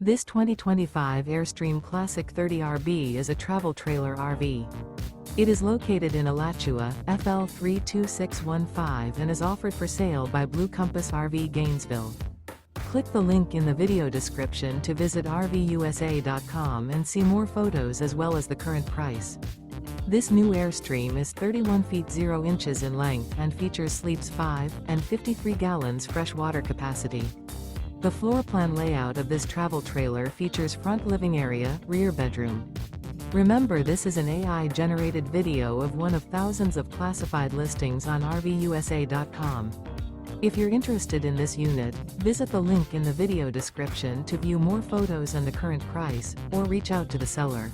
This 2025 Airstream Classic 30RB is a travel trailer RV. It is located in Alachua, FL 32615 and is offered for sale by Blue Compass RV Gainesville. Click the link in the video description to visit RVUSA.com and see more photos as well as the current price. This new Airstream is 31 feet 0 inches in length and features sleeps 5 and 53 gallons fresh water capacity. The floor plan layout of this travel trailer features front living area, rear bedroom. Remember, this is an AI-generated video of one of thousands of classified listings on RVUSA.com. If you're interested in this unit, visit the link in the video description to view more photos and the current price, or reach out to the seller.